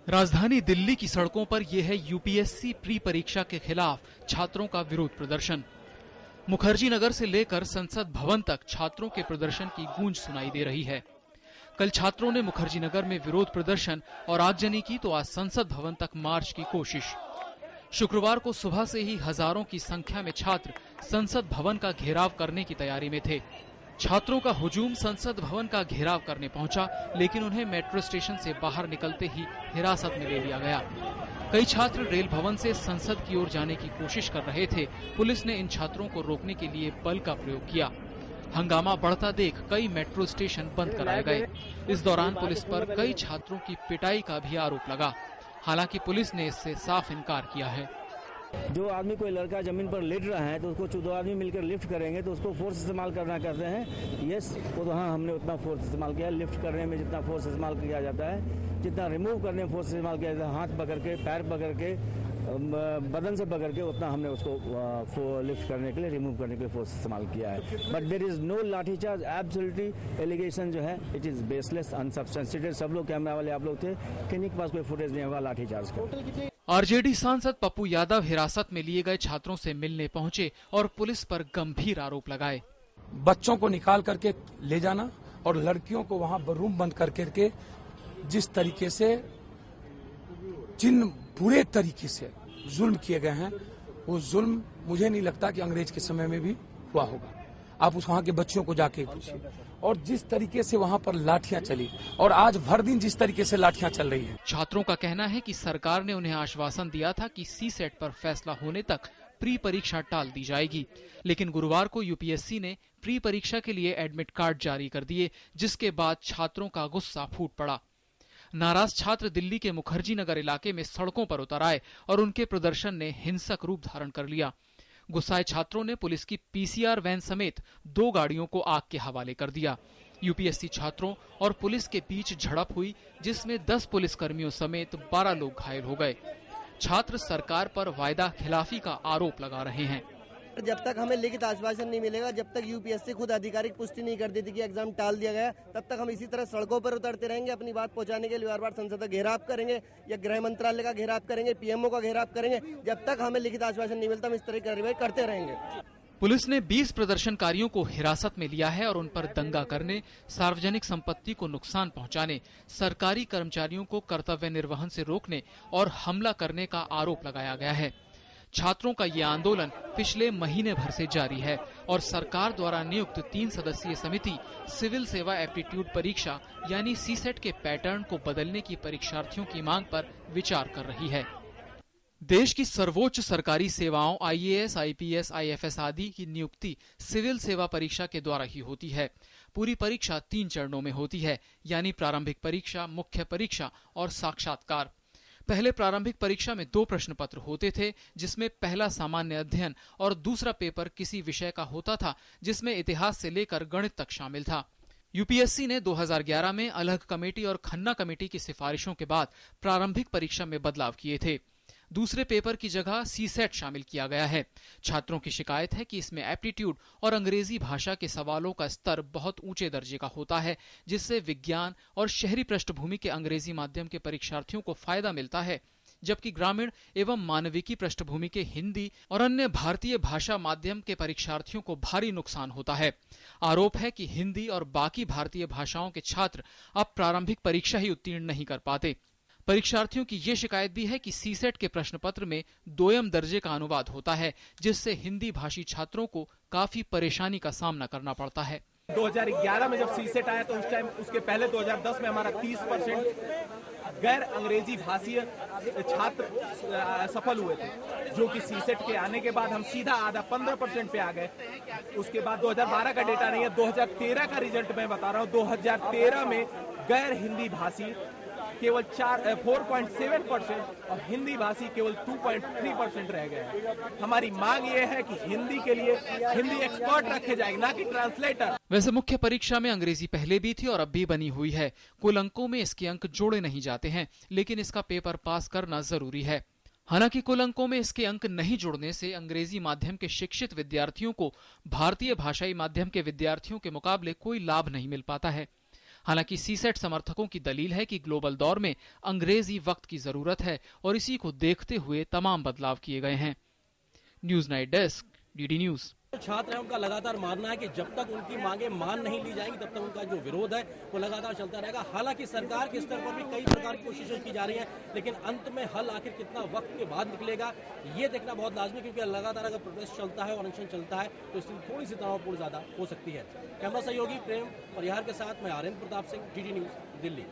राजधानी दिल्ली की सड़कों पर यह है यूपीएससी प्री परीक्षा के खिलाफ छात्रों का विरोध प्रदर्शन। मुखर्जी नगर से लेकर संसद भवन तक छात्रों के प्रदर्शन की गूंज सुनाई दे रही है। कल छात्रों ने मुखर्जी नगर में विरोध प्रदर्शन और आगजनी की तो आज संसद भवन तक मार्च की कोशिश। शुक्रवार को सुबह से ही हजारों की संख्या में छात्र संसद भवन का घेराव करने की तैयारी में थे। छात्रों का हुजूम संसद भवन का घेराव करने पहुंचा, लेकिन उन्हें मेट्रो स्टेशन से बाहर निकलते ही हिरासत में ले लिया गया। कई छात्र रेल भवन से संसद की ओर जाने की कोशिश कर रहे थे। पुलिस ने इन छात्रों को रोकने के लिए बल का प्रयोग किया। हंगामा बढ़ता देख कई मेट्रो स्टेशन बंद कराए गए। इस दौरान पुलिस पर कई छात्रों की पिटाई का भी आरोप लगा। हालांकि पुलिस ने इससे साफ इनकार किया है। जो आदमी कोई लड़का जमीन पर लेट रहा है तो उसको दो आदमी मिलकर लिफ्ट करेंगे तो उसको फोर्स इस्तेमाल करना कहते हैं। यस, वो तो हाँ, हमने उतना फोर्स इस्तेमाल किया। लिफ्ट करने में जितना फोर्स इस्तेमाल किया जाता है, जितना रिमूव करने में फोर्स इस्तेमाल किया जाता है, हाथ पकड़ के, पैर पकड़ के, बदन से पकड़ के, उतना हमने उसको लिफ्ट करने के लिए, रिमूव करने के लिए फोर्स इस्तेमाल किया है। बट देयर इज नो लाठीचार्ज। एब्सोल्युटली एलिगेशन जो है इट इज बेसलेस, अनसब्सटेंशिएटेड। सब लोग, कैमरा वाले आप लोग थे, किन्हीं के पास कोई फुटेज नहीं होगा लाठीचार्ज का। आरजेडी सांसद पप्पू यादव हिरासत में लिए गए छात्रों से मिलने पहुंचे और पुलिस पर गंभीर आरोप लगाए। बच्चों को निकाल करके ले जाना और लड़कियों को वहां रूम बंद करके जिस तरीके से, जिन बुरे तरीके से जुल्म किए गए हैं, वो जुल्म मुझे नहीं लगता कि अंग्रेज के समय में भी हुआ होगा। आप उस वहां के बच्चों को जाके पूछिए। और जिस तरीके से वहां पर लाठियां चली और आज भर दिन जिस तरीके से लाठियां चल रही है। छात्रों का कहना है कि सरकार ने उन्हें आश्वासन दिया था कि सीसेट पर फैसला होने तक प्री परीक्षा टाल दी जाएगी, लेकिन गुरुवार को यूपीएससी ने प्री परीक्षा के लिए एडमिट कार्ड जारी कर दिए, जिसके बाद छात्रों का गुस्सा फूट पड़ा। नाराज छात्र दिल्ली के मुखर्जी नगर इलाके में सड़कों पर उतर आए और उनके प्रदर्शन ने हिंसक रूप धारण कर लिया। गुस्साए छात्रों ने पुलिस की पीसीआर वैन समेत 2 गाड़ियों को आग के हवाले कर दिया। यूपीएससी छात्रों और पुलिस के बीच झड़प हुई, जिसमें 10 पुलिसकर्मियों समेत 12 लोग घायल हो गए। छात्र सरकार पर वायदा खिलाफी का आरोप लगा रहे हैं। जब तक हमें लिखित आश्वासन नहीं मिलेगा, जब तक यूपीएससी खुद आधिकारिक पुष्टि नहीं कर देती कि एग्जाम टाल दिया गया, तब तक हम इसी तरह सड़कों पर उतरते रहेंगे। अपनी बात पहुंचाने के लिए बार बार संसद का घेराव करेंगे या गृह मंत्रालय का घेराव करेंगे, पीएमओ का घेराव करेंगे। जब तक हमें लिखित आश्वासन नहीं मिलता, हम इस तरह की कार्रवाई करते रहेंगे। पुलिस ने 20 प्रदर्शनकारियों को हिरासत में लिया है और उन पर दंगा करने, सार्वजनिक संपत्ति को नुकसान पहुंचाने, सरकारी कर्मचारियों को कर्तव्य निर्वहन से रोकने और हमला करने का आरोप लगाया गया है। छात्रों का ये आंदोलन पिछले महीने भर से जारी है और सरकार द्वारा नियुक्त 3 सदस्यीय समिति सिविल सेवा एप्टीट्यूड परीक्षा यानी सीसेट के पैटर्न को बदलने की परीक्षार्थियों की मांग पर विचार कर रही है। देश की सर्वोच्च सरकारी सेवाओं आईएएस, आईपीएस, आईएफएस आदि की नियुक्ति सिविल सेवा परीक्षा के द्वारा ही होती है। पूरी परीक्षा 3 चरणों में होती है, यानी प्रारंभिक परीक्षा, मुख्य परीक्षा और साक्षात्कार। पहले प्रारंभिक परीक्षा में 2 प्रश्न पत्र होते थे, जिसमें पहला सामान्य अध्ययन और दूसरा पेपर किसी विषय का होता था, जिसमें इतिहास से लेकर गणित तक शामिल था। यूपीएससी ने 2011 में अलग कमेटी और खन्ना कमेटी की सिफारिशों के बाद प्रारंभिक परीक्षा में बदलाव किए थे। दूसरे पेपर की जगह सीसेट शामिल किया गया है। छात्रों की शिकायत है कि इसमें एप्टीट्यूड और अंग्रेजी भाषा के सवालों का स्तर बहुत ऊंचे दर्जे का होता है, जिससे विज्ञान और शहरी पृष्ठभूमि के अंग्रेजी माध्यम के परीक्षार्थियों को फायदा मिलता है, जबकि ग्रामीण एवं मानविकी पृष्ठभूमि के हिंदी और अन्य भारतीय भाषा माध्यम के परीक्षार्थियों को भारी नुकसान होता है। आरोप है कि हिंदी और बाकी भारतीय भाषाओं के छात्र अब प्रारंभिक परीक्षा ही उत्तीर्ण नहीं कर पाते। परीक्षार्थियों की ये शिकायत भी है कि सीसेट के प्रश्न पत्र में 2ym दर्जे का अनुवाद होता है, जिससे हिंदी भाषी छात्रों को काफी परेशानी का सामना करना पड़ता है। 2011 में जब सीसेट आया तो उस टाइम, उसके पहले 2010 में हमारा 30% गैर अंग्रेजी भाषीय छात्र सफल हुए थे, जो कि सीसेट के आने के बाद हम सीधा आधा 15% पे आ गए। उसके बाद 2012 का डेटा नहीं है, 2013 का रिजल्ट मैं बता रहा हूँ। 2013 में गैर हिंदी भाषी केवल 4.7% और हिंदी भाषी केवल 2.3% रह गए। हमारी मांग ये है कि हिंदी के लिए हिंदी एक्सपर्ट रखे जाएंगे, ना कि ट्रांसलेटर। वैसे मुख्य परीक्षा में अंग्रेजी पहले भी थी और अब भी बनी हुई है। कुल अंकों में इसके अंक जोड़े नहीं जाते हैं, लेकिन इसका पेपर पास करना जरूरी है। हालांकि कुल अंकों में इसके अंक नहीं जुड़ने से अंग्रेजी माध्यम के शिक्षित विद्यार्थियों को भारतीय भाषाई माध्यम के विद्यार्थियों के मुकाबले कोई लाभ नहीं मिल पाता है। हालांकि सीसेट समर्थकों की दलील है कि ग्लोबल दौर में अंग्रेजी वक्त की जरूरत है और इसी को देखते हुए तमाम बदलाव किए गए हैं। News night desk, DD news. छात्र है उनका लगातार मानना है कि जब तक उनकी मांगे मान नहीं ली जाएंगी तब तक उनका जो विरोध है वो लगातार चलता रहेगा। हालांकि सरकार के स्तर पर भी कई प्रकार की कोशिशें की जा रही हैं, लेकिन अंत में हल आखिर कितना वक्त के बाद निकलेगा ये देखना बहुत लाजमी, क्योंकि लगातार अगर प्रोटेस्ट चलता है और अनशन चलता है तो स्थिति थोड़ी सी तनावपूर्ण ज्यादा हो सकती है। कैमरा सहयोगी प्रेम परिहार के साथ मैं आर्यन प्रताप सिंह, डीडी न्यूज, दिल्ली।